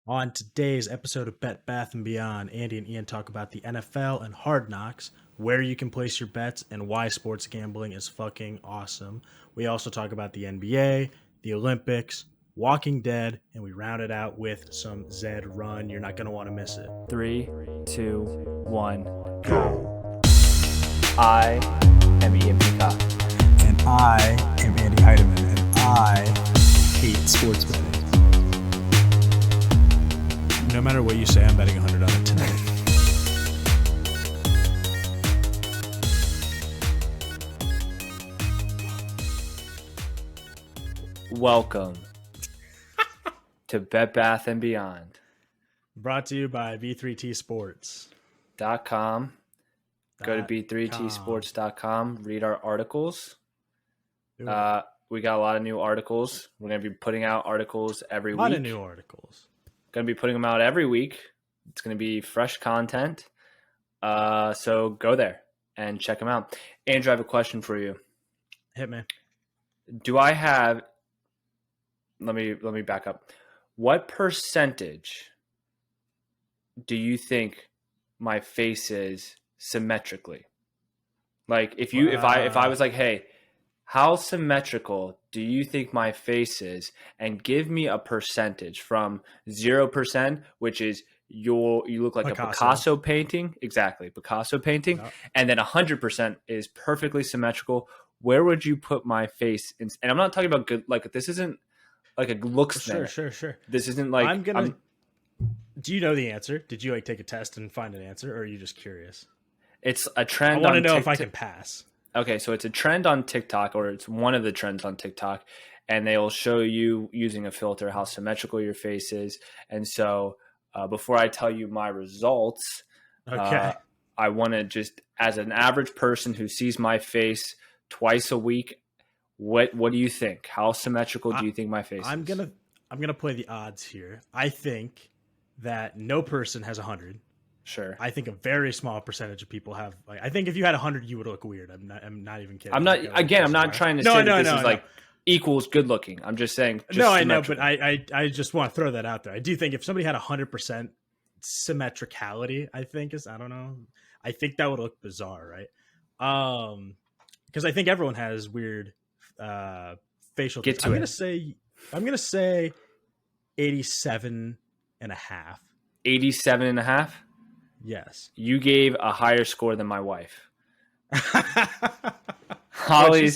On today's episode of Bet Bath and Beyond, Andy and Ian talk about the NFL and Hard Knocks, where you can place your bets, and why sports gambling is fucking awesome. We also talk about the NBA, the Olympics, Walking Dead, and we round it out with some Zed Run. You're not going to want to miss it. 3, 2, 1, Go. I am Ian Peacock. And I am Andy Heidemann, and I hate sports betting. No matter what you say, I'm betting 100 on it tonight. Welcome to Bet Bath and Beyond. Brought to you by B3T Sports. .com. Go to b3tsports.com. Read our articles. We got a lot of new articles. We're going to be putting out articles every week. A lot of new articles. Going to be putting them out every week. It's going to be fresh content. So go there and check them out. Andrew, I have a question for you. Hit me. Do I have – let me back up. What percentage do you think my face is symmetrically? Like if I was like, hey, how symmetrical do you think my face is? And give me a percentage from 0%, which is you look like a Picasso painting. Exactly, Picasso painting. Yep. And then 100% is perfectly symmetrical. Where would you put my face in? And I'm not talking about good, like this isn't like a looks thing. Sure. This isn't like do you know the answer? Did you take a test and find an answer, or are you just curious? It's a trend. I want to know if I can pass. Okay, so it's a trend on TikTok, or it's one of the trends on TikTok, and they'll show you using a filter how symmetrical your face is. And so before I tell you my results, I want to just, as an average person who sees my face twice a week, what do you think? How symmetrical do you think my face is? I'm gonna play the odds here. I think that no person has 100. Sure. I think a very small percentage of people have. Like, I think if you had 100, you would look weird. I'm not even kidding. I'm not trying to say that this is like equals good looking. I'm just saying. I know, but I just want to throw that out there. I do think if somebody had 100% symmetricality, I don't know. I think that would look bizarre, right? Because I think everyone has weird facial. Get to it. I'm gonna say 87 and a half. 87 and a half. Yes. You gave a higher score than my wife. Holly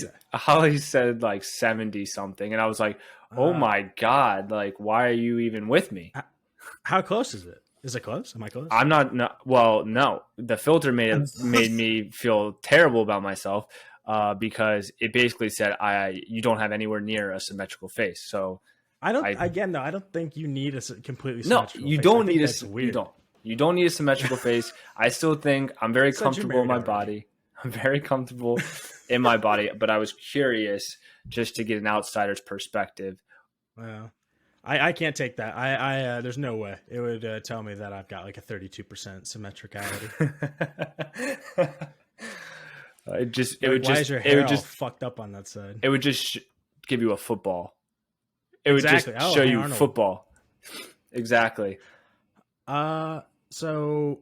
said like 70 something, and I was like, "Oh my god! Like, why are you even with me?" How close is it? Is it close? Am I close? I'm not. No, well, no. The filter made me feel terrible about myself because it basically said you don't have anywhere near a symmetrical face. So I don't think you need a completely symmetrical face. You don't need You don't need a symmetrical face. I still think I'm very comfortable in my body. I'm very comfortable in my body, but I was curious just to get an outsider's perspective. Well, I can't take that. I there's no way it would tell me that I've got like a 32% symmetricality. Why is your hair all fucked up on that side? It would just give you a football. It would just show you Arnold. Football. Exactly. So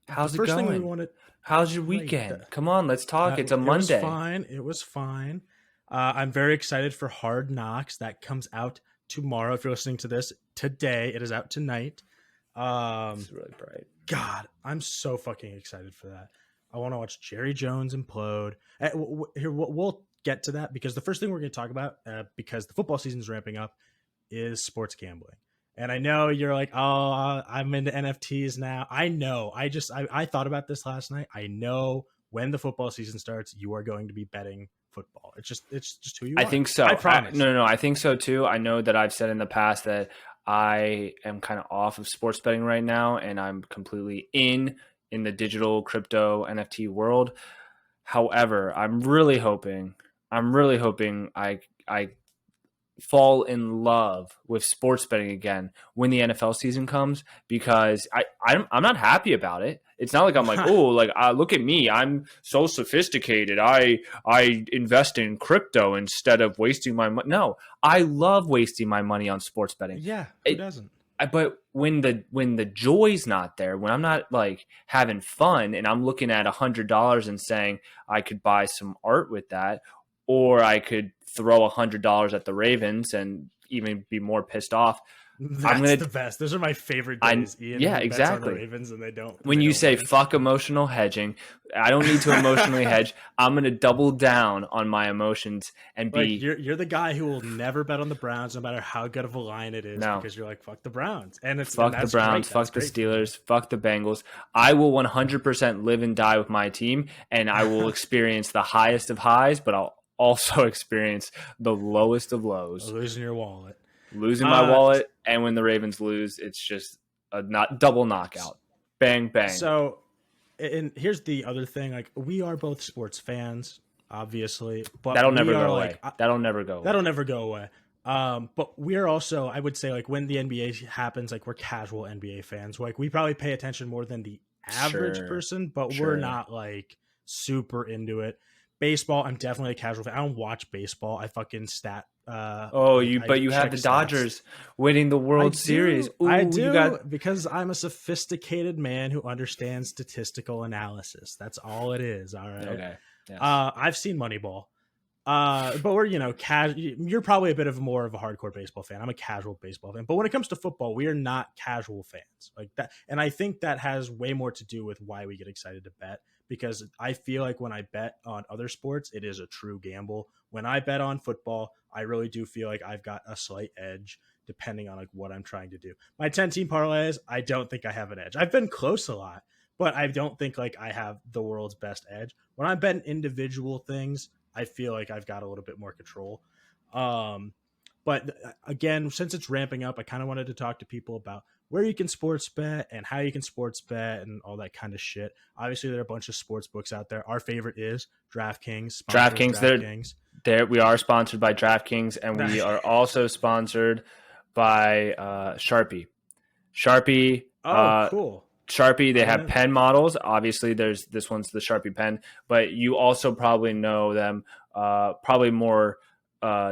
how's it going? How's your weekend? Come on, let's talk. It's a Monday. It was fine. I'm very excited for Hard Knocks. That comes out tomorrow. If you're listening to this today, it is out tonight. It's really bright. God, I'm so fucking excited for that. I want to watch Jerry Jones implode. Here, we'll get to that because the first thing we're going to talk about, because the football season is ramping up, is sports gambling. And I know you're like, oh, I'm into NFTs now. I know. I thought about this last night. I know when the football season starts, you are going to be betting football. It's just who you are. I think so. I promise. No. I think so too. I know that I've said in the past that I am kind of off of sports betting right now, and I'm completely in the digital crypto NFT world. However, I'm really hoping I fall in love with sports betting again when the NFL season comes, because I'm not happy about it. It's not like I'm like, oh, like look at me, I'm so sophisticated. I invest in crypto instead of wasting my money. No, I love wasting my money on sports betting. Yeah, who doesn't? but when the joy's not there, when I'm not like having fun and I'm looking at $100 and saying I could buy some art with that, or I could throw $100 at the Ravens and even be more pissed off. That's the best. Those are my favorite days. Ian, yeah, who bets on the exactly. Ravens and they don't. When you say fuck emotional hedging, I don't need to emotionally hedge. I'm going to double down on my emotions and be. Like you're the guy who will never bet on the Browns no matter how good of a line it is, because you're like, fuck the Browns. And it's fuck the Browns, fuck the Steelers, fuck the Bengals. I will 100% live and die with my team, and I will experience the highest of highs, but I'll also experience the lowest of lows. Losing your wallet. Losing my wallet, and when the Ravens lose, it's just a double knockout. Bang, bang. So, and here's the other thing. Like, we are both sports fans, obviously. But that'll never go away. That'll never go away. That'll never go away. But we're also, I would say, like, when the NBA happens, like, we're casual NBA fans. Like, we probably pay attention more than the average person, but we're not, like, super into it. Baseball, I'm definitely a casual fan. I don't watch baseball. I fucking stat. You have the Dodgers winning the World Series. Ooh, I do, because I'm a sophisticated man who understands statistical analysis. That's all it is. All right. Okay. Yes. I've seen Moneyball. But we're, you're probably a bit of more of a hardcore baseball fan. I'm a casual baseball fan. But when it comes to football, we are not casual fans like that. And I think that has way more to do with why we get excited to bet, because I feel like when I bet on other sports, it is a true gamble. When I bet on football, I really do feel like I've got a slight edge depending on like what I'm trying to do. My 10-team parlays, I don't think I have an edge. I've been close a lot, but I don't think like I have the world's best edge. When I bet individual things, I feel like I've got a little bit more control. But again, since it's ramping up, I kind of wanted to talk to people about where you can sports bet and how you can sports bet and all that kind of shit. Obviously, there are a bunch of sports books out there. Our favorite is DraftKings. DraftKings. There we are sponsored by DraftKings, and we are also sponsored by Sharpie. Sharpie. Cool. Sharpie, they have pen models. Obviously, this one's the Sharpie pen, but you also probably know them probably more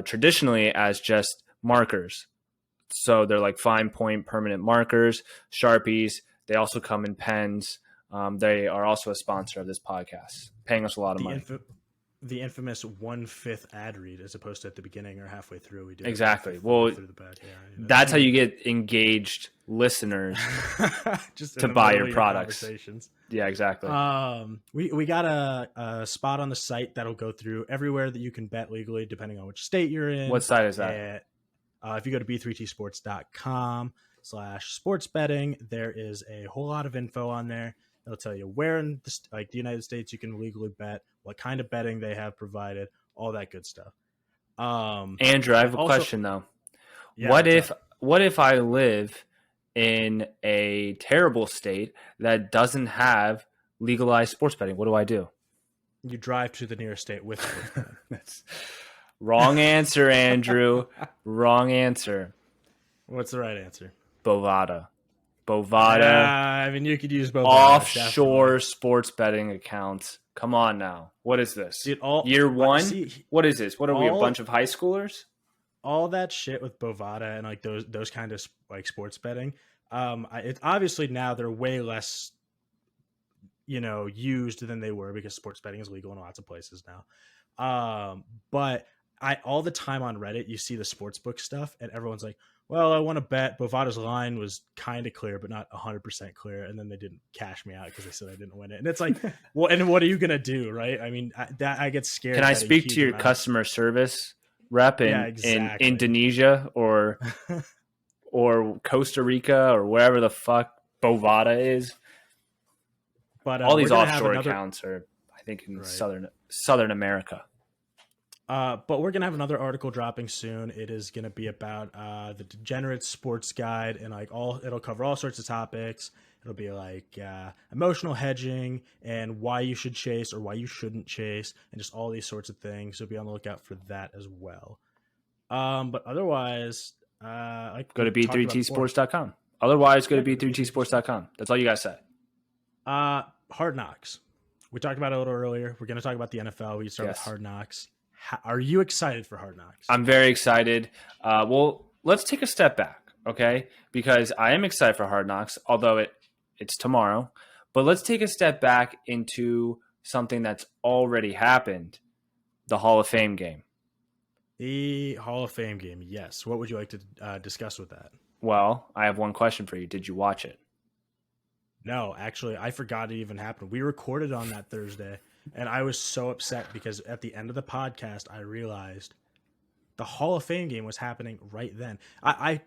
traditionally as just markers. So they're like fine point permanent markers, Sharpies. They also come in pens. They are also a sponsor of this podcast, paying us a lot of money. The infamous 1/5 ad read, as opposed to at the beginning or halfway through. We do exactly. Well, that's how you get engaged listeners just to buy your products. Yeah, exactly. We got a spot on the site that'll go through everywhere that you can bet legally, depending on which state you're in. What site is that? If you go to b3tsports.com/sports betting, there is a whole lot of info on there. They'll tell you where in the United States you can legally bet, what kind of betting they have provided, all that good stuff. Andrew, I have a question though. Yeah, what if I live in a terrible state that doesn't have legalized sports betting? What do I do? You drive to the nearest state with sports betting. That's wrong answer, Andrew. Wrong answer. What's the right answer? Bovada. I mean, you could use Bovada. Offshore sports betting accounts. Come on now. What is this? Dude, Year one? What is this? What are we, a bunch of high schoolers? All that shit with Bovada and like those kind of like sports betting. It's obviously now they're way less, used than they were, because sports betting is legal in lots of places now. But all the time on Reddit, you see the sportsbook stuff and everyone's like, well, I want to bet Bovada's line was kind of clear, but not 100% clear. And then they didn't cash me out because they said I didn't win it. And it's like, well, and what are you going to do? Right. I mean, I get scared. Can I speak to your customer service rep in Indonesia or Costa Rica or wherever the fuck Bovada is? But all these offshore accounts are, I think, in Southern America. But we're going to have another article dropping soon. It is going to be about the Degenerate Sports Guide, and it'll cover all sorts of topics. It'll be like emotional hedging and why you should chase or why you shouldn't chase, and just all these sorts of things. So be on the lookout for that as well. But otherwise, go to b3tsports.com. Otherwise, go to b3tsports.com. That's all you guys said. Hard Knocks. We talked about it a little earlier. We're going to talk about the NFL. We start with Hard Knocks. Are you excited for Hard Knocks? I'm very excited. Well, let's take a step back. okay? Because I am excited for Hard Knocks, although it's tomorrow. But let's take a step back into something that's already happened, the Hall of Fame game. The Hall of Fame game, yes. What would you like to discuss with that? Well, I have one question for you. Did you watch it? No, actually, I forgot it even happened. We recorded on that Thursday, and I was so upset because at the end of the podcast, I realized the Hall of Fame game was happening right then. I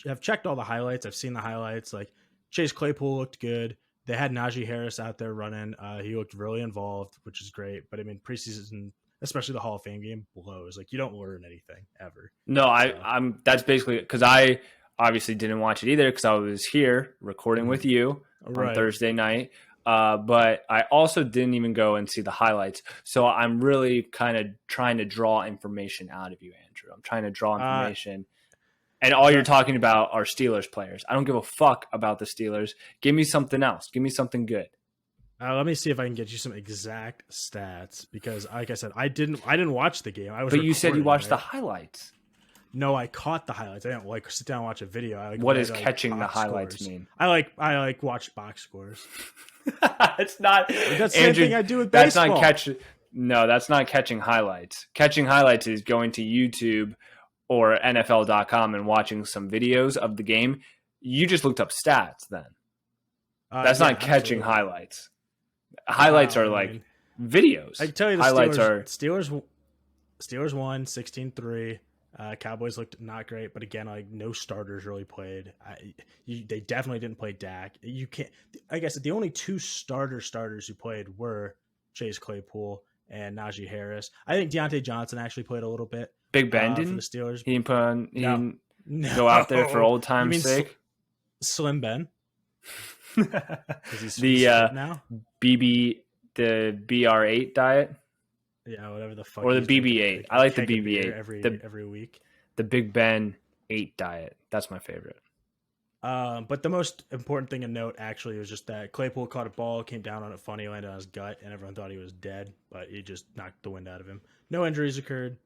have checked all the highlights. I've seen the highlights. Like Chase Claypool looked good. They had Najee Harris out there running. He looked really involved, which is great. But I mean, preseason, especially the Hall of Fame game, blows. Like you don't learn anything ever. No, So, I'm. That's basically because I obviously didn't watch it either because I was here recording with you on right. Thursday night. But I also didn't even go and see the highlights. So I'm really kind of trying to draw information out of you, Andrew. I'm trying to draw information. And all you're talking about are Steelers players. I don't give a fuck about the Steelers. Give me something else. Give me something good. Let me see if I can get you some exact stats because, like I said, I didn't watch the game. But you said you watched the highlights. No, I caught the highlights. I didn't sit down and watch a video. What does catching the highlights mean? I watch box scores. It's not. That's the same thing I do with baseball. That's not catch. No, that's not catching highlights. Catching highlights is going to YouTube or NFL.com and watching some videos of the game. You just looked up stats then. That's not catching highlights. Highlights are like videos. I can tell you the highlights Steelers won 16-3. Cowboys looked not great, but again, like no starters really played. They definitely didn't play Dak. You can't. I guess the only two starters who played were Chase Claypool and Najee Harris. I think Deontay Johnson actually played a little bit. Big Ben didn't. For the Steelers. He didn't put on. He didn't go out there for old time's sake. Slim Ben. The now the BR8 diet. Yeah, whatever the fuck. Or the BB8. I like the BB8 every week. The Big Ben 8 diet. That's my favorite. But the most important thing to note actually was just that Claypool caught a ball, came down on it funny, landed on his gut, and everyone thought he was dead, but he just knocked the wind out of him. No injuries occurred.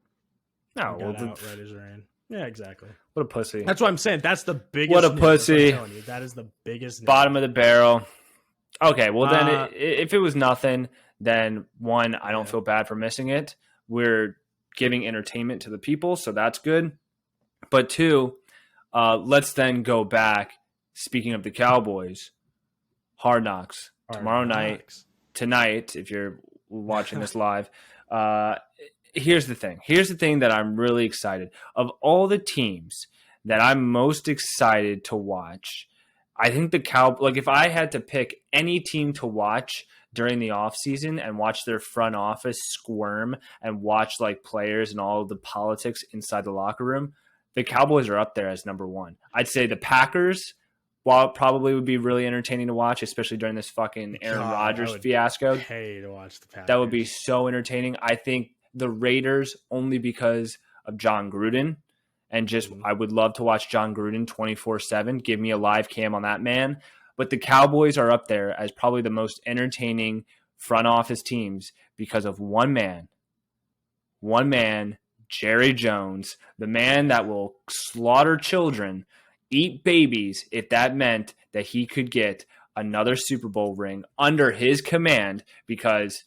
No, got out right as rain. Yeah, exactly. What a pussy. That's what I'm saying. That's the biggest. What a pussy. I'm telling you, that is the biggest. Bottom of the barrel. Okay, well then, if it was nothing, then one, I don't feel bad for missing it. We're giving entertainment to the people, so that's good. But two, let's then go back. Speaking of the Cowboys, Hard Knocks tomorrow night, tonight, if you're watching this live. Here's the thing. Here's the thing that I'm really excited. Of all the teams that I'm most excited to watch, I think the like if I had to pick any team to watch during the offseason and watch their front office squirm and watch like players and all of the politics inside the locker room, the Cowboys are up there as number one. I'd say the Packers, while it probably would be really entertaining to watch, especially during this fucking Aaron Rodgers fiasco. Pay to watch the Packers. That would be so entertaining. I think the Raiders, only because of John Gruden, and just I would love to watch John Gruden 24/7. Give me a live cam on that man. But the Cowboys are up there as probably the most entertaining front office teams because of one man, Jerry Jones, the man that will slaughter children, eat babies, if that meant that he could get another Super Bowl ring under his command, because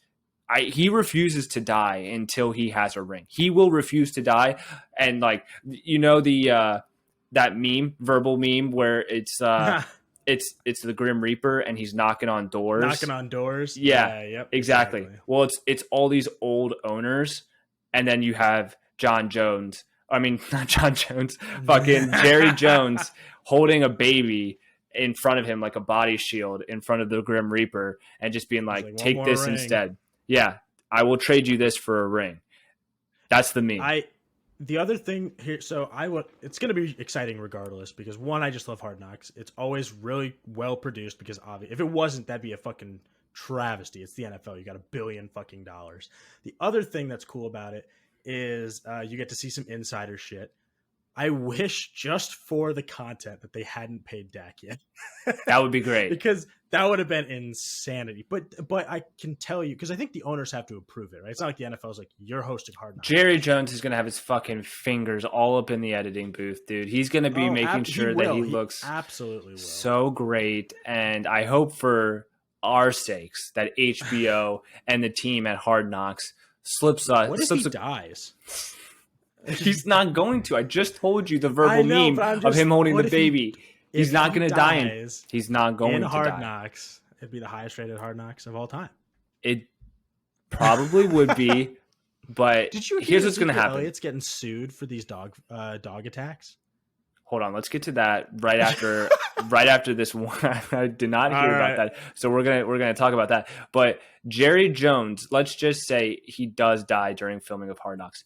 he refuses to die until he has a ring. He will refuse to die. And like, you know, the that meme, verbal meme where it's the Grim Reaper and he's knocking on doors. Yeah, yep, exactly. Well, it's all these old owners, and then you have John Jones. I mean, not John Jones, fucking Jerry Jones holding a baby in front of him like a body shield in front of the Grim Reaper and just being like take this ring instead. Yeah, I will trade you this for a ring. That's the meme. The other thing here, it's going to be exciting regardless because one, I just love Hard Knocks. It's always really well produced because obviously, if it wasn't, that'd be a fucking travesty. It's the NFL. You got $1 billion fucking dollars. The other thing that's cool about it is you get to see some insider shit. I wish just for the content that they hadn't paid Dak yet. That would be great. Because That would have been insanity. But I can tell you, because I think the owners have to approve it, right? It's not like the NFL's like, you're hosting Hard Knocks. Jerry Jones is going to have his fucking fingers all up in the editing booth, dude. He's going to be making sure that he looks absolutely will. So great. And I hope for our sakes that HBO and the team at Hard Knocks slips us. What if he dies? He's not going to. I just told you the verbal meme of him holding the baby. He's not going to die. He's not going to die. In Hard Knocks, it'd be the highest rated Hard Knocks of all time. It probably would be, but here's what's going to happen. Elliott's getting sued for these dog attacks. Hold on, let's get to that right after this one. I did not hear about that, so we're gonna talk about that. But Jerry Jones, let's just say he does die during filming of Hard Knocks.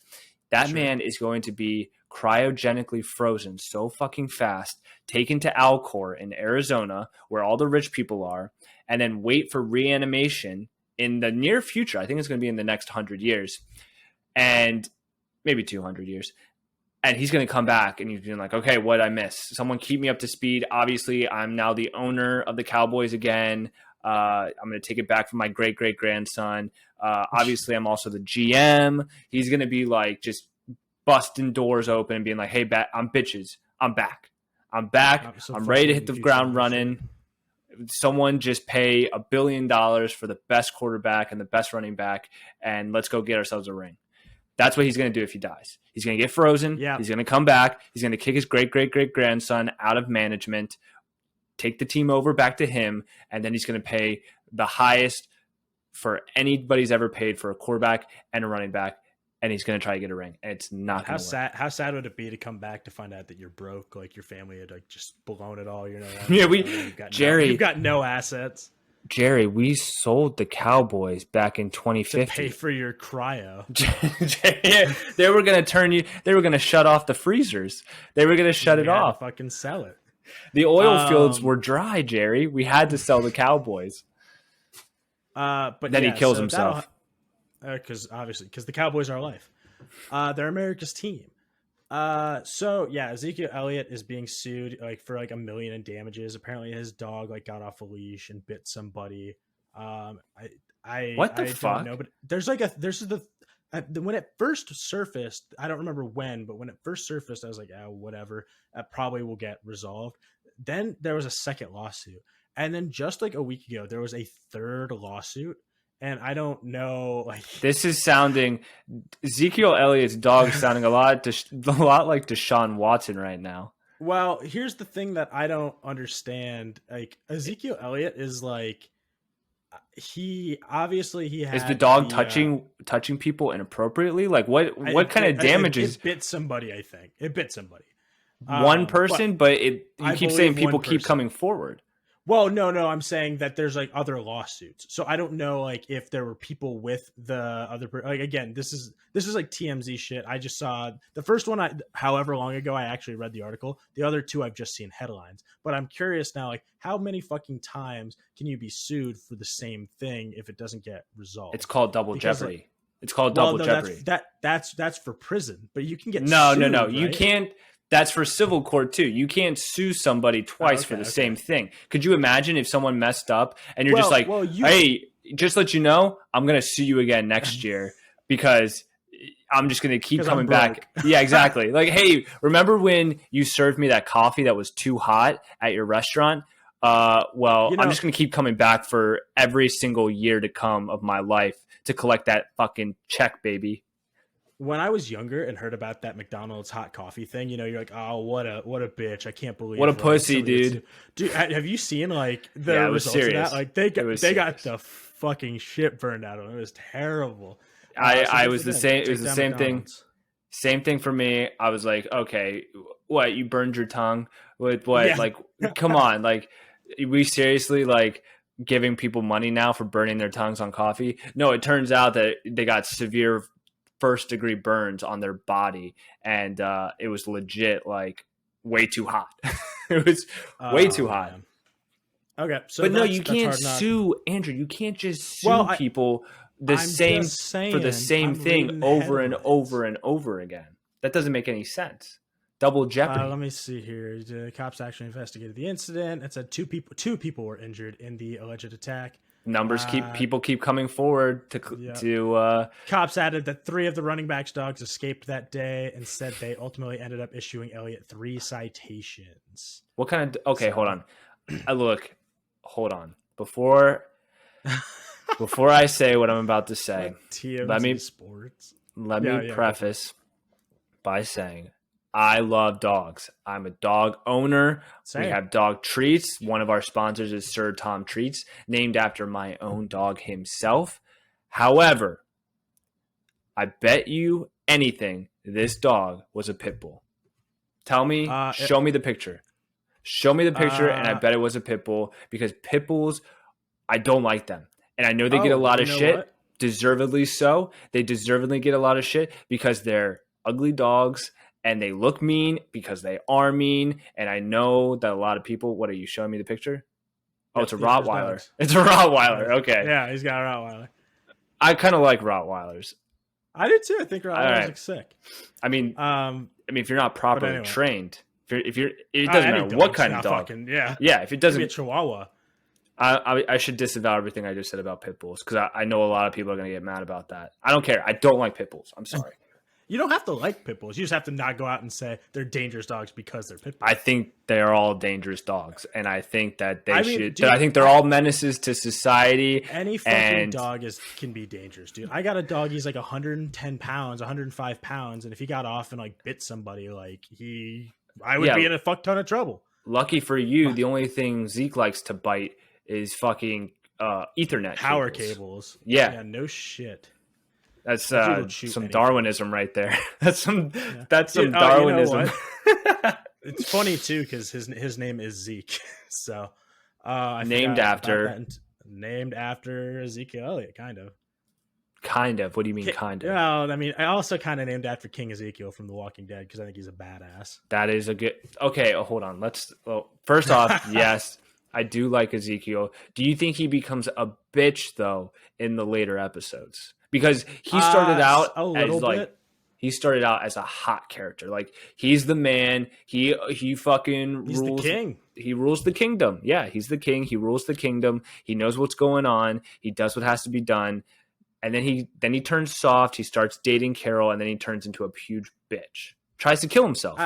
That man is going to be cryogenically frozen so fucking fast, taken to Alcor in Arizona, where all the rich people are, and then wait for reanimation in the near future. I think it's going to be in the next 100 years, and maybe 200 years. And he's going to come back, and he's being like, okay, what did I miss? Someone keep me up to speed. Obviously, I'm now the owner of the Cowboys again. I'm going to take it back from my great-great-grandson. Obviously, I'm also the GM. He's going to be like just busting doors open and being like, hey, I'm bitches. I'm back. I'm ready to hit the ground running. Someone just pay $1 billion for the best quarterback and the best running back, and let's go get ourselves a ring. That's what he's going to do if he dies. He's going to get frozen. Yeah. He's going to come back. He's going to kick his great-great-great-grandson out of management, take the team over back to him, and then he's going to pay the highest for anybody's ever paid for a quarterback and a running back, and he's going to try to get a ring. And it's not going to work. How sad would it be to come back to find out that you're broke, like your family had like just blown it all? You've got no assets. Jerry, we sold the Cowboys back in 2050 to pay for your cryo. They were going to turn you. They were going to shut off the freezers. They were going to shut it off. Fucking sell it. The oil fields were dry, Jerry. We had to sell the Cowboys. But then he kills himself. Because the Cowboys are life. They're America's team. Ezekiel Elliott is being sued like for like $1 million in damages. Apparently his dog like got off a leash and bit somebody. What the fuck? Don't know, but when it first surfaced, I don't remember when, but when it first surfaced, I was like, whatever, that probably will get resolved. Then there was a second lawsuit. And then just like a week ago, there was a third lawsuit. And I don't know, like this is sounding Ezekiel Elliott's dog sounding a lot like Deshaun Watson right now. Well, here's the thing that I don't understand. Like Ezekiel Elliott is like he had is the dog touching people inappropriately? Like what kind of damages? It bit somebody. I think it bit somebody. One person, but you keep saying people keep coming forward. Well, no, I'm saying that there's like other lawsuits. So I don't know like if there were people with the other like again, this is like TMZ shit. I just saw the first one however long ago I actually read the article. The other two I've just seen headlines. But I'm curious now like how many fucking times can you be sued for the same thing if it doesn't get resolved? It's called double jeopardy. It's called double jeopardy. That's for prison, but you can get No. right? You can't. That's for civil court too. You can't sue somebody twice for the same thing. Could you imagine if someone messed up and you're just like, hey, just let you know, I'm going to sue you again next year because I'm just going to keep coming back. Yeah, exactly. Like, hey, remember when you served me that coffee that was too hot at your restaurant? I'm just going to keep coming back for every single year to come of my life to collect that fucking check, baby. When I was younger and heard about that McDonald's hot coffee thing, you're like, oh, what a bitch! I can't believe what a pussy, dude. Dude, have you seen like the results of that? Like they got the fucking shit burned out of them. It was terrible. I was the same. It was the same thing. Same thing for me. I was like, okay, what? You burned your tongue with what? Yeah. Like, come on, like, we seriously like giving people money now for burning their tongues on coffee? No, it turns out that they got severe first-degree burns on their body, and it was legit, like, way too hot. It was way too hot. Man. Okay, so but no, you can't sue, Andrew. You can't just sue people for the same thing over and over and over again. That doesn't make any sense. Double jeopardy. Let me see here. The cops actually investigated the incident. It said two people were injured in the alleged attack. Numbers people keep coming forward to Cops added that 3 of the running back's dogs escaped that day and said they ultimately ended up issuing Elliott 3 citations. What kind of hold on. Hold on. Before I say what I'm about to say, let me preface by saying I love dogs. I'm a dog owner. Same. We have dog treats. One of our sponsors is Sir Tom Treats, named after my own dog himself. However, I bet you anything this dog was a pit bull. Tell me, show me the picture. Show me the picture, and I bet it was a pit bull, because pit bulls, I don't like them. And I know they get a lot of shit, what? Deservedly so. They deservedly get a lot of shit because they're ugly dogs. And they look mean because they are mean. And I know that a lot of people... What are you showing me the picture? Oh, it's a Rottweiler. It's a Rottweiler. Okay. Yeah, he's got a Rottweiler. I kind of like Rottweilers. I do too. I think Rottweilers look sick. I mean, if you're not properly trained, it doesn't matter what kind of dog. Yeah, if it doesn't... Maybe a Chihuahua. I should disavow everything I just said about pit bulls, because I know a lot of people are going to get mad about that. I don't care. I don't like pit bulls. I'm sorry. You don't have to like pit bulls. You just have to not go out and say they're dangerous dogs because they're pit bulls. I think they are all dangerous dogs, and I think that I think they're all menaces to society. Any fucking dog can be dangerous, dude. I got a dog. He's like 110 pounds, 105 pounds, and if he got off and like bit somebody, I would be in a fuck ton of trouble. Lucky for you, the only thing Zeke likes to bite is fucking Ethernet power cables. Yeah, no shit. That's some Darwinism right there. That's some Darwinism. You know it's funny too because his name is Zeke, so named after Ezekiel Elliott, kind of. Kind of. What do you mean, kind of? Well, I mean, I also kind of named after King Ezekiel from The Walking Dead because I think he's a badass. That is a good. Okay, hold on. First off, yes, I do like Ezekiel. Do you think he becomes a bitch though in the later episodes? Because he started out he started out as a hot character. Like, he's the man. He fucking he's rules. The king. He rules the kingdom. Yeah, he's the king. He rules the kingdom. He knows what's going on. He does what has to be done. And then he turns soft. He starts dating Carol, and then he turns into a huge bitch. Tries to kill himself.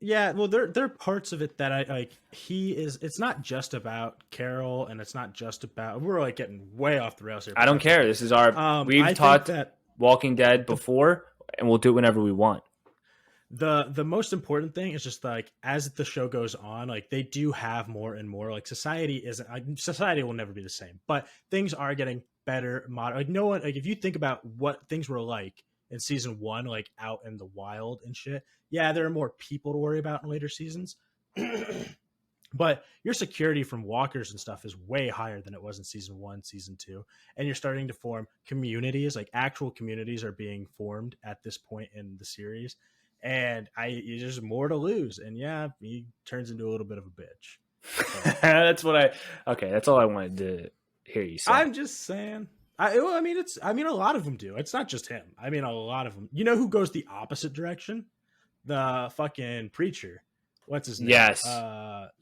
Yeah, well, there are parts of it that I like. It's not just about Carol, and it's not just about. We're like getting way off the rails here. I don't care. This is our. We've taught Walking Dead before, and we'll do it whenever we want. The most important thing is just like as the show goes on, like they do have more and more. Like society will never be the same, but things are getting better. Modern, like no one, like if you think about what things were like in season 1, like out in the wild and shit. Yeah, there are more people to worry about in later seasons, but your security from walkers and stuff is way higher than it was in season 1, season 2. And you're starting to form communities, like actual communities are being formed at this point in the series. And there's more to lose. And yeah, he turns into a little bit of a bitch. So. That's all I wanted to hear you say. I'm just saying. I mean, a lot of them do. It's not just him. I mean, a lot of them. You know who goes the opposite direction? The fucking preacher. What's his name? Yes.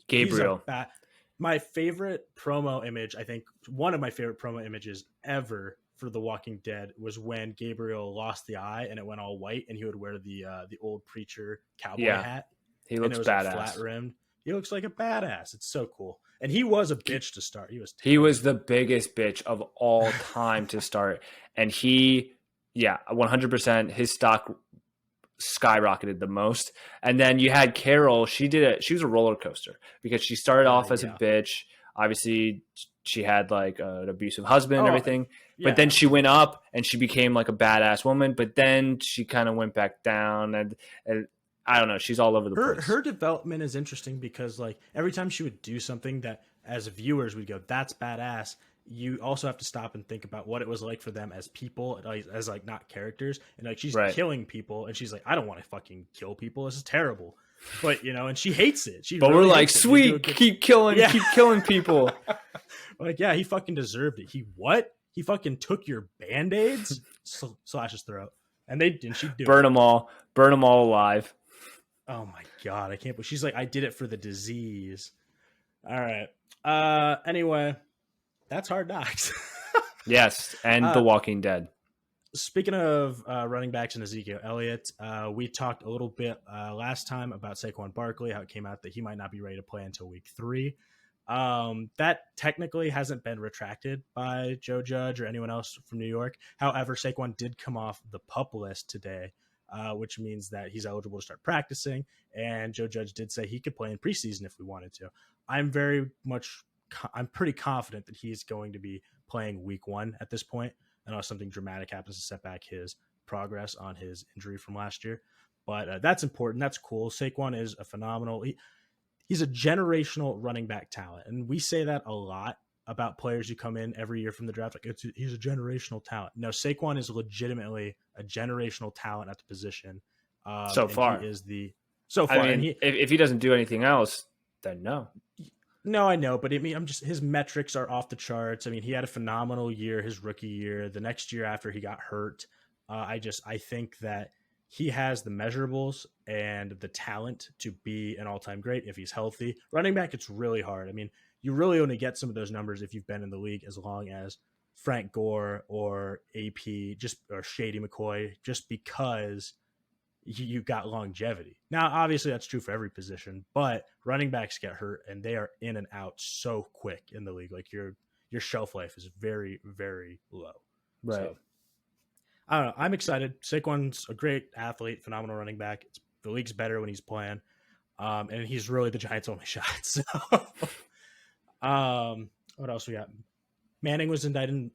Gabriel. My favorite promo image, I think one of my favorite promo images ever for The Walking Dead was when Gabriel lost the eye and it went all white, and he would wear the old preacher cowboy hat. He looks badass. Like flat rimmed. He looks like a badass. It's so cool. And he was a bitch to start. He was the biggest bitch of all time to start. And 100%, his stock skyrocketed the most. And then you had Carol. She was a roller coaster because she started off as a bitch. Obviously, she had like an abusive husband and everything. But then she went up and she became like a badass woman. But then she kind of went back down and I don't know. She's all over the place. Her development is interesting because like every time she would do something that as viewers we'd go, that's badass. You also have to stop and think about what it was like for them as people, as like not characters. And like she's killing people, and she's like, I don't want to fucking kill people. This is terrible. But and she hates it. But really we're like, sweet, keep killing people. Like, yeah, he fucking deserved it. He fucking took your Band-Aids, slash his throat, and she'd do burn them all alive. Oh my god, I can't believe she's like, I did it for the disease. All right. Anyway, that's Hard Knocks. Yes, and The uh, Walking Dead. Speaking of running backs and Ezekiel Elliott, we talked a little bit last time about Saquon Barkley, how it came out that he might not be ready to play until week 3. That technically hasn't been retracted by Joe Judge or anyone else from New York. However, Saquon did come off the PUP list today, which means that he's eligible to start practicing. And Joe Judge did say he could play in preseason if we wanted to. I'm pretty confident that he's going to be playing week 1 at this point, unless something dramatic happens to set back his progress on his injury from last year. But that's important. That's cool. Saquon is a phenomenal. He's a generational running back talent, and we say that a lot about players who come in every year from the draft. Like he's a generational talent. No, Saquon is legitimately a generational talent at the position. So far, he is so far. I mean, and if he doesn't do anything else, then no. No, I know, but his metrics are off the charts. I mean, he had a phenomenal year his rookie year. The next year after he got hurt, I think that he has the measurables and the talent to be an all-time great if he's healthy. Running back, it's really hard. I mean, you really only get some of those numbers if you've been in the league as long as Frank Gore or AP, or Shady McCoy, just because you got longevity. Now, obviously, that's true for every position, but running backs get hurt and they are in and out so quick in the league. Like your shelf life is very, very low. Right. So, I don't know. I'm excited. Saquon's a great athlete, phenomenal running back. The league's better when he's playing, and he's really the Giants' only shot. So, what else we got? Manning was inducted into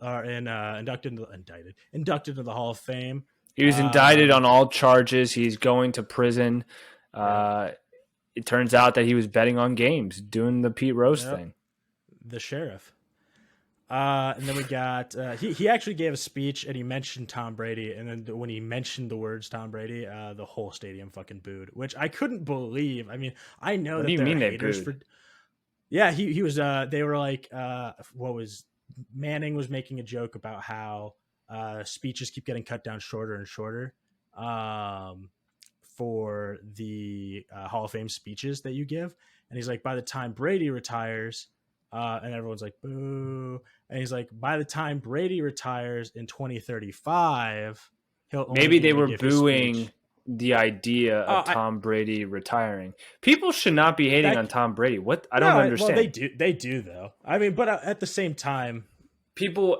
the Hall of Fame. He was indicted on all charges. He's going to prison. It turns out that he was betting on games, doing the Pete Rose thing. The sheriff. And then we got he actually gave a speech and he mentioned Tom Brady. And then when he mentioned the words Tom Brady, the whole stadium fucking booed, which I couldn't believe. I mean, I know What that do you there mean are they haters booed? he was. They were like, Manning was making a joke about how speeches keep getting cut down shorter and shorter for the Hall of Fame speeches that you give. And he's like, by the time Brady retires, and everyone's like, boo. And he's like, by the time Brady retires in 2035, he'll maybe they were booing the idea of Tom Brady retiring. People should not be hating on Tom Brady. What? I don't understand. Well, they do though. I mean, but at the same time, people,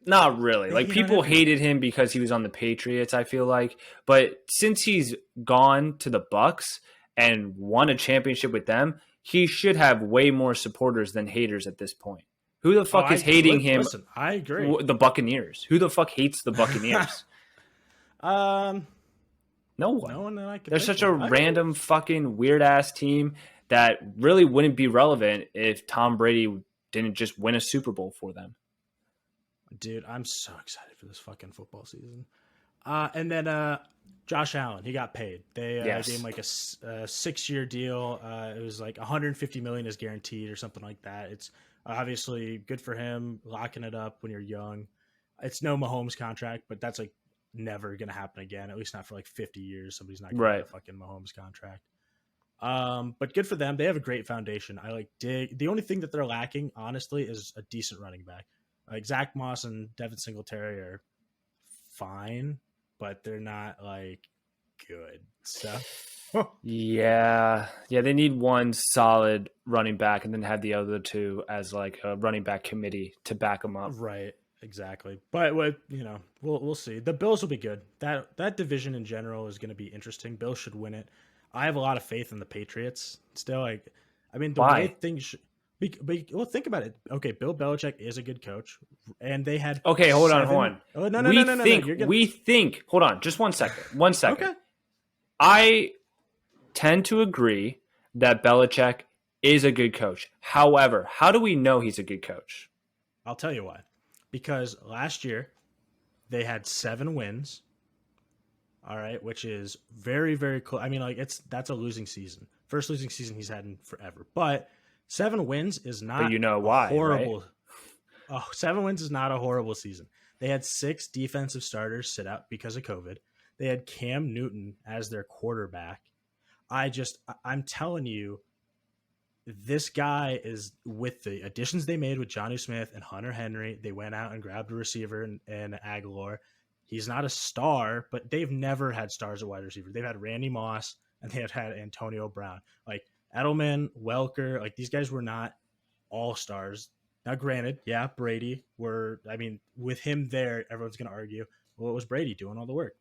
not really. Like, people hated him because he was on the Patriots, I feel like. But since he's gone to the Bucks and won a championship with them, he should have way more supporters than haters at this point. Who the fuck is hating him? Listen, I agree. The Buccaneers. Who the fuck hates the Buccaneers? No one. No one that I can. They're such a random fucking weird ass team that really wouldn't be relevant if Tom Brady didn't just win a Super Bowl for them. Dude, I'm so excited for this fucking football season. And then Josh Allen, he got paid. They gave him like a 6-year deal. It was like $150 million is guaranteed or something like that. It's obviously good for him, locking it up when you're young. It's no Mahomes contract, but that's like never going to happen again, at least not for like 50 years. Somebody's not going to get a fucking Mahomes contract. But good for them. They have a great foundation. The only thing that they're lacking, honestly, is a decent running back. Like Zach Moss and Devin Singletary are fine, but they're not like good. So yeah, they need one solid running back and then have the other two as like a running back committee to back them up. Right. Exactly. But we'll see. The Bills will be good. That division in general is going to be interesting. Bills should win it. I have a lot of faith in the Patriots still. The way things well, think about it. Okay, Bill Belichick is a good coach, and they had hold on. Oh, no. We think. Hold on, just 1 second. 1 second. Okay. I tend to agree that Belichick is a good coach. However, how do we know he's a good coach? I'll tell you why. Because last year they had 7 wins. All right, which is very, very close. I mean, that's a losing season. First losing season he's had in forever. But 7 wins is not why, horrible. Right? 7 wins is not a horrible season. They had 6 defensive starters sit out because of COVID. They had Cam Newton as their quarterback. I'm telling you, this guy is, with the additions they made with Johnny Smith and Hunter Henry. They went out and grabbed a receiver and Aguilar. He's not a star, but they've never had stars at wide receiver. They've had Randy Moss and they had Antonio Brown. Like Edelman, Welker, like these guys were not all stars. Now, granted, yeah, Brady with him there, everyone's going to argue, well, it was Brady doing all the work.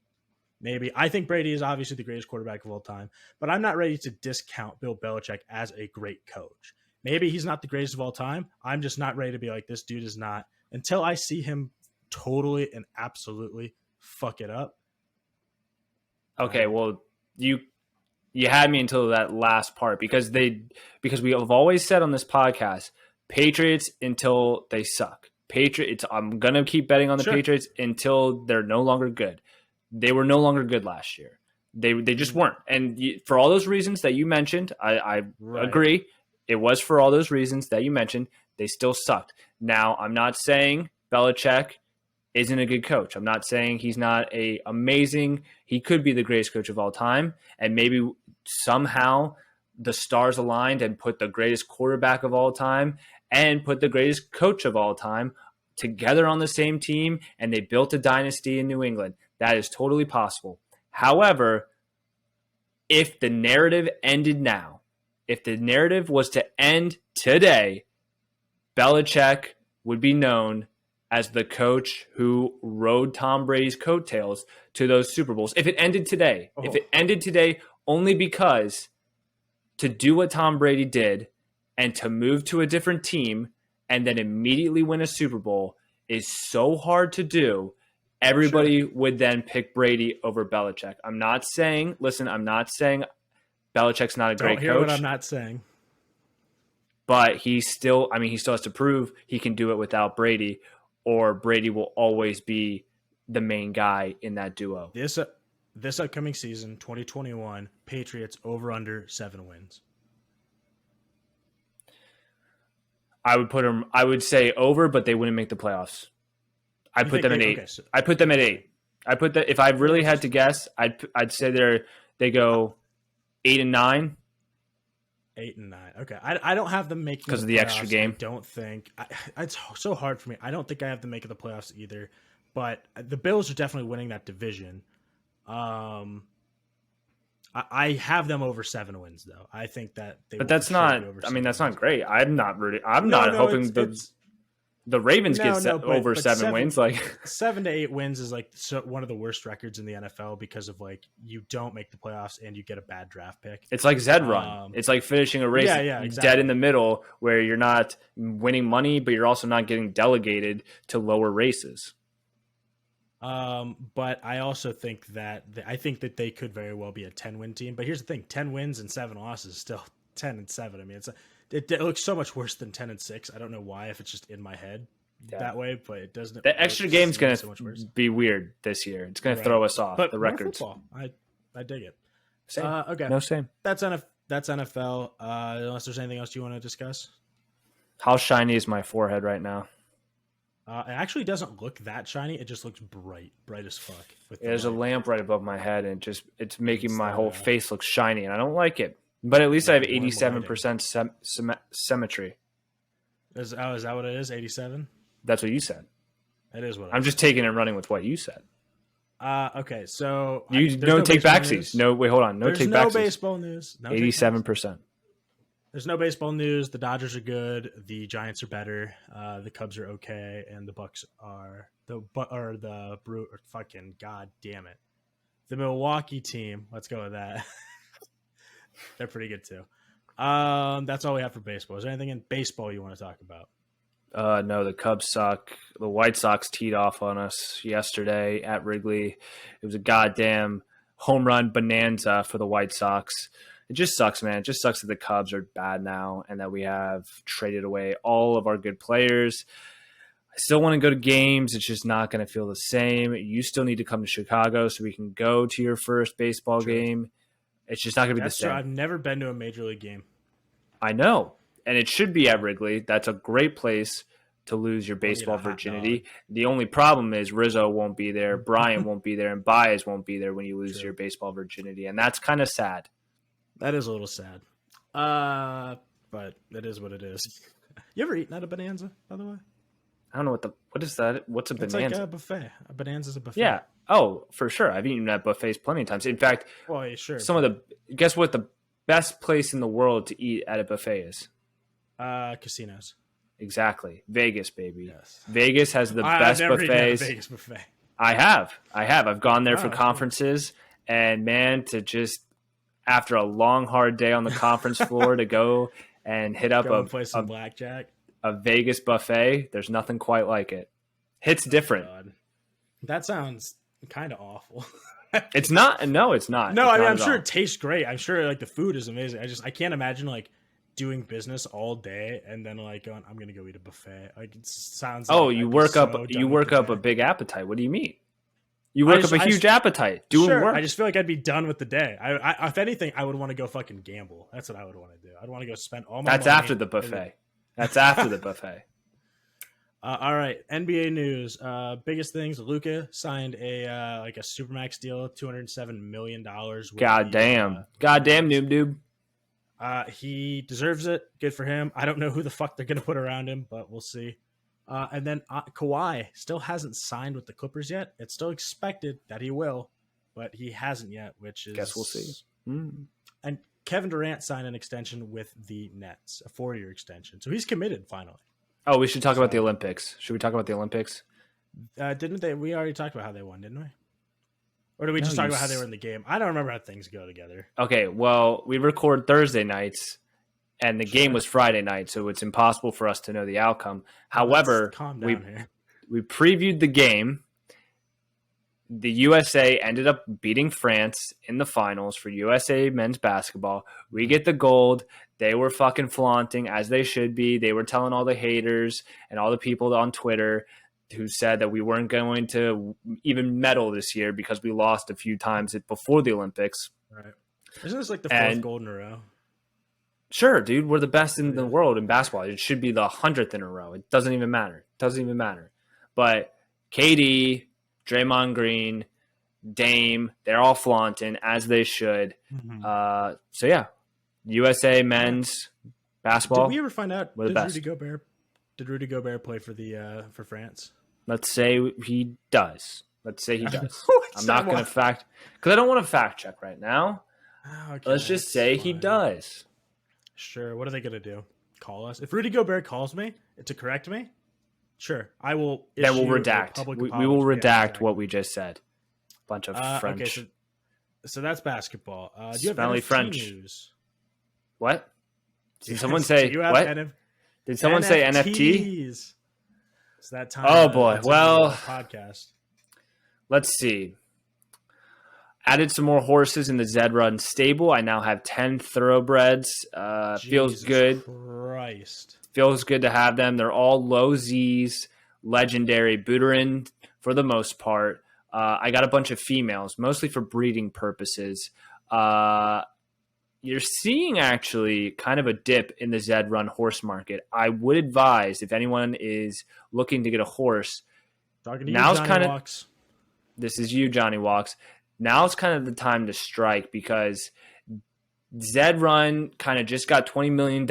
Maybe. I think Brady is obviously the greatest quarterback of all time, but I'm not ready to discount Bill Belichick as a great coach. Maybe he's not the greatest of all time. I'm just not ready to be like, this dude is not, until I see him totally and absolutely fuck it up. Okay, well, you had me until that last part because we have always said on this podcast, Patriots until they suck. Patriots. I'm gonna keep betting on the Patriots until they're no longer good. They were no longer good last year. They just weren't. And for all those reasons that you mentioned, I agree. It was for all those reasons that you mentioned. They still sucked. Now, I'm not saying Belichick isn't a good coach. I'm not saying he's not he could be the greatest coach of all time. And maybe somehow the stars aligned and put the greatest quarterback of all time and put the greatest coach of all time together on the same team, and they built a dynasty in New England. That is totally possible. However, if the narrative ended now, if the narrative was to end today, Belichick would be known as the coach who rode Tom Brady's coattails to those Super Bowls. If it ended today, only because to do what Tom Brady did and to move to a different team and then immediately win a Super Bowl is so hard to do. Everybody would then pick Brady over Belichick. I'm not saying Belichick's not a great coach. Don't hear what I'm not saying. But he still has to prove he can do it without Brady, or Brady will always be the main guy in that duo. This upcoming season, 2021, Patriots over under 7 wins. I would say over, but they wouldn't make the playoffs. I put them at 8. Okay, so, I put them at 8. If I really had to guess, I'd say they go 8 and 9. 8 and 9. Okay, I don't have them making because of the extra game. I don't think it's so hard for me. I don't think I have them making the playoffs either. But the Bills are definitely winning that division. I have them over 7 wins though. I think that they. But that's not. I mean, that's not great. I'm not rooting. I'm not hoping the Ravens get over 7 wins. Like 7 to 8 wins is like one of the worst records in the NFL because of like you don't make the playoffs and you get a bad draft pick. It's like Zed run. It's like finishing a race exactly. Dead in the middle where you're not winning money, but you're also not getting delegated to lower races. But I also think that they could very well be a 10-win team. But here's the thing: 10 wins and 7 losses is still 10 and 7. I mean, it looks so much worse than 10 and 6. I don't know why, if it's just in my head that way, but it doesn't. The extra game's going to be weird this year. It's going to throw us off the records. Football. I dig it. Same. Okay. No, same. That's NFL. Unless there's anything else you want to discuss. How shiny is my forehead right now? It actually doesn't look that shiny. It just looks bright as fuck. There's a lamp right above my head, and it's making my whole face look shiny, and I don't like it. But at least I have 87% symmetry. Is that what it is? 87? That's what you said. That is what I'm just taking and running with what you said. Okay, so no take backsies. No, wait, hold on. No take backsies. There's no baseball news. 87%. There's no baseball news. The Dodgers are good. The Giants are better. The Cubs are okay, and the Bucks are fucking god damn it. The Milwaukee team. Let's go with that. They're pretty good too. That's all we have for baseball. Is there anything in baseball you want to talk about? No, the Cubs suck. The White Sox teed off on us yesterday at Wrigley. It was a goddamn home run bonanza for the White Sox. It just sucks, man. It just sucks that the Cubs are bad now and that we have traded away all of our good players. I still want to go to games. It's just not going to feel the same. You still need to come to Chicago so we can go to your first baseball game. It's just not going to be the same. True. I've never been to a major league game. I know. And it should be at Wrigley. That's a great place to lose your baseball virginity. The only problem is Rizzo won't be there, Brian won't be there, and Baez won't be there when you lose your baseball virginity. And that's kind of sad. That is a little sad. But it is what it is. You ever eaten at a Bonanza, by the way? I don't know what is that? What's a It's bonanza? like a buffet. A Bonanza's a buffet. Yeah. Oh, for sure. I've eaten at buffets plenty of times. In fact, Well, yeah, sure. some of the guess what the best place in the world to eat at a buffet is? Casinos. Exactly. Vegas, baby. Yes. Vegas has the I've best never eaten at a buffets. Vegas buffet. I have. I've gone there for Cool. conferences, and man, to just after a long, hard day on the conference floor to go and hit up Go and play some blackjack. a Vegas buffet, there's nothing quite like it. Hits different. God. That sounds kind of awful. It's not. No, it's not. No, It's I mean, not I'm at sure all. it tastes great. I'm sure like the food is amazing. I can't imagine like doing business all day and then like going, I'm gonna go eat a buffet. Like it sounds. Oh, like you I'd be work so up. done You with work the up a day. big appetite. What do you mean? You work up a huge appetite doing Sure, work. I just feel like I'd be done with the day. I if anything, I would want to go fucking gamble. That's what I would want to do. I'd want to go spend all my. That's money. after the buffet. That's after the buffet. All right, NBA news. Biggest things: Luka signed a like a supermax deal, $207 million. God damn, noob. He deserves it. Good for him. I don't know who the fuck they're gonna put around him, but we'll see. And then Kawhi still hasn't signed with the Clippers yet. It's still expected that he will, but he hasn't yet. Which is Guess we'll see. And Kevin Durant signed an extension with the Nets, a 4-year extension, so he's committed finally. Oh, we should talk about the Olympics. Should we talk about the Olympics? Didn't they? We already talked about how they won, didn't we? Or did we just talk about how they were in the game? I don't remember how things go together. Okay, well, we record Thursday nights, and the game was Friday night, so it's impossible for us to know the outcome. However, calm down here. we previewed the game. The USA ended up beating France in the finals for USA men's basketball. We get the gold. They were fucking flaunting, as they should be. They were telling all the haters and all the people on Twitter who said that we weren't going to even medal this year because we lost a few times before the Olympics. Right. Isn't this like the fourth gold in a row? Sure, dude. We're the best in the world in basketball. It should be the 100th in a row. It doesn't even matter. But KD, Draymond Green, Dame, they're all flaunting, as they should. Mm-hmm. So, yeah, USA men's basketball. Did we ever find out, We're the best. Did Rudy Gobert play for France? Let's say he does. I'm So not going to fact – because I don't want to fact check right now. Okay, Let's just say he does. Sure. What are they going to do? Call us? If Rudy Gobert calls me to correct me, sure. I will issue Then we'll redact. We will redact what we just said. Bunch of French. Okay, so that's basketball. Do you have Smelly NFT French. news? What? Did someone say Do you have what? Did someone say NFT? It's that time. Oh, boy. Well, podcast. Let's see. Added some more horses in the Zed Run stable. I now have 10 thoroughbreds. Feels Jesus good. Christ. Feels good to have them. They're all low Z's, legendary Buterin for the most part. I got a bunch of females, mostly for breeding purposes. You're seeing actually kind of a dip in the Zed Run horse market. I would advise if anyone is looking to get a horse, Talking to you, now's Johnny kind of Walks. this is you, Johnny Walks. Now's kind of the time to strike because Zed Run kind of just got $20 million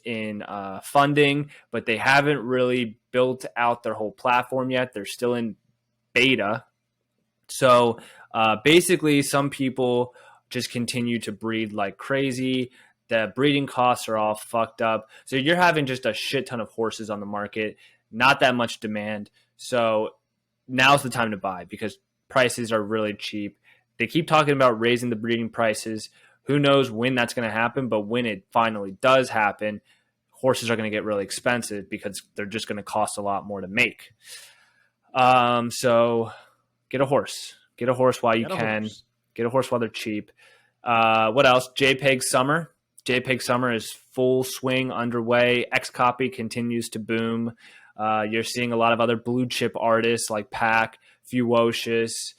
in funding, but they haven't really built out their whole platform yet. They're still in beta. So basically, some people just continue to breed like crazy. The breeding costs are all fucked up. So you're having just a shit ton of horses on the market, not that much demand. So now's the time to buy because prices are really cheap. They keep talking about raising the breeding prices. Who knows when that's going to happen, but when it finally does happen, horses are going to get really expensive because they're just going to cost a lot more to make. So get a horse. Get a horse while you can. Get a horse while they're cheap. What else? JPEG Summer. JPEG Summer is full swing underway. Xcopy continues to boom. You're seeing a lot of other blue chip artists like Pac, Fuocious,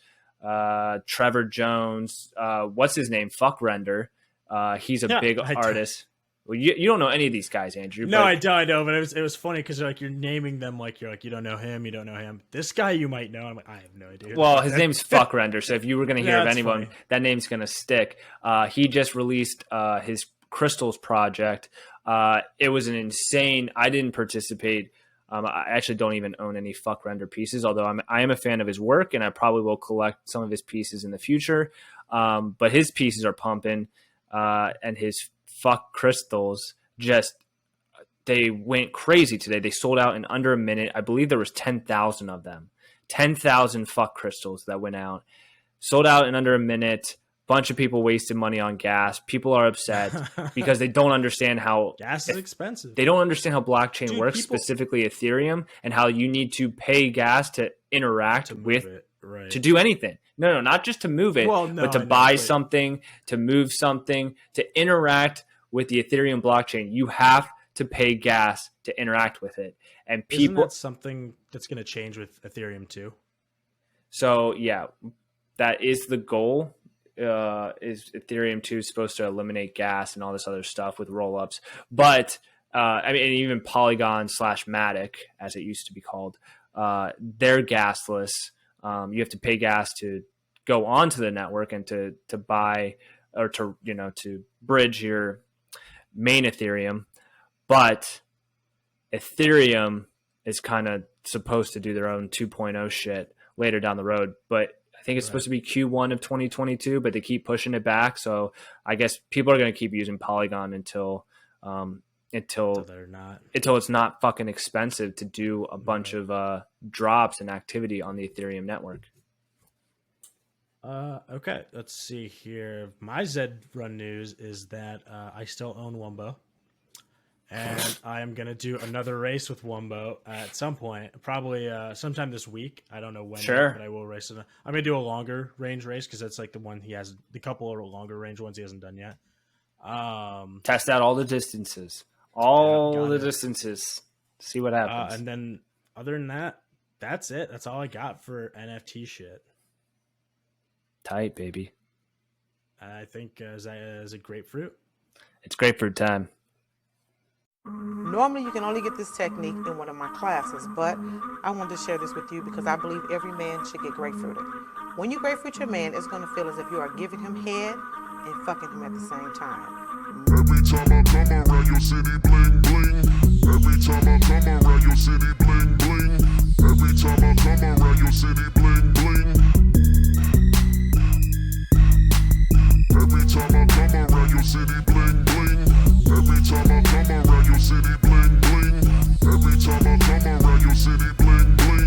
Trevor Jones. What's his name? Fuck Render. He's a big artist. Well, you don't know any of these guys, Andrew. No, but I know, but it was funny because like you're naming them like you're like you don't know him, you don't know him. This guy you might know. I'm like I have no idea. Well, his name's Fuck Render, so if you were going to hear Yeah, of that's anyone, funny. that name's going to stick. He just released his Crystals project. It was an insane. I didn't participate. I actually don't even own any Fuck Render pieces, although I am a fan of his work, and I probably will collect some of his pieces in the future. But his pieces are pumping, and his Fuck Crystals they went crazy today. They sold out in under a minute. I believe there was 10,000 of them. 10,000 Fuck Crystals that went out. Sold out in under a minute. Bunch of people wasted money on gas. People are upset because they don't understand how gas is expensive. They don't understand how blockchain works, people, specifically Ethereum, and how you need to pay gas to interact with it, right. to do anything. No, not just to move it, but to buy something, to move something, to interact with the Ethereum blockchain. You have to pay gas to interact with it. And people, isn't that something that's going to change with Ethereum too? So yeah, that is the goal. Is Ethereum 2 supposed to eliminate gas and all this other stuff with rollups? But I mean, even Polygon / Matic, as it used to be called, they're gasless. You have to pay gas to go onto the network and to buy or to bridge your main Ethereum. But Ethereum is kind of supposed to do their own 2.0 shit later down the road. But I think it's supposed to be Q1 of 2022, but they keep pushing it back. So I guess people are going to keep using Polygon until it's not fucking expensive to do a bunch of drops and activity on the Ethereum network. Okay, let's see here. My Zed Run news is that I still own Wumbo. And I am going to do another race with Wumbo at some point, probably sometime this week. I don't know when, sure, but I will race it. I'm going to do a longer range race because that's like the one he has, the couple of longer range ones he hasn't done yet. Test out all the distances. Distances. See what happens. And then other than that, that's it. That's all I got for NFT shit. Tight, baby. I think is it grapefruit? It's grapefruit time. Normally, you can only get this technique in one of my classes, but I wanted to share this with you because I believe every man should get grapefruited. When you grapefruit your man, it's going to feel as if you are giving him head and fucking him at the same time. Every time I come around your city, bling, bling. Every time I come around your city, bling, bling. Every time I come around your city, bling, bling. Every time I come around your city, bling, bling. Every time I come around your city, bling, bling. Every time I come around your city, bling, bling.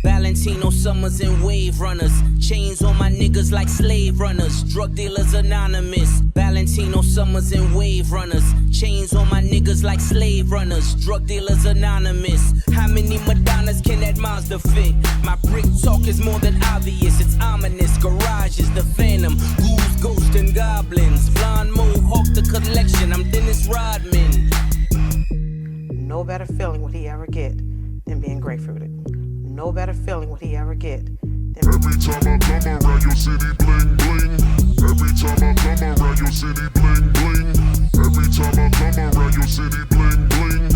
Valentino Summers and Wave Runners. Chains on my niggas like slave runners. Drug dealers anonymous. Valentino Summers and Wave Runners. Chains on my niggas like slave runners. Drug dealers anonymous. How many Madonnas can that Mazda fit? My brick talk is more than obvious. It's ominous. Garage is the phantom. Ghouls, ghosts, and goblins. Blonde mohawk the collection. I'm Dennis Rodman. No better feeling would he ever get than being grapefruited. No better feeling would he ever get than... Every time I come around your city, bling, bling. Every time I come around your city, bling, bling. Every time I come around your city, bling, bling.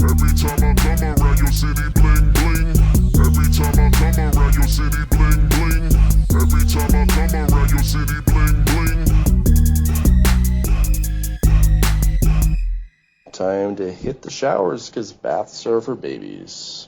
Every time I come around your city, bling, bling. Every time I come around your city, bling, bling. Every time I come around your city, bling, bling. Time to hit the showers because baths are for babies.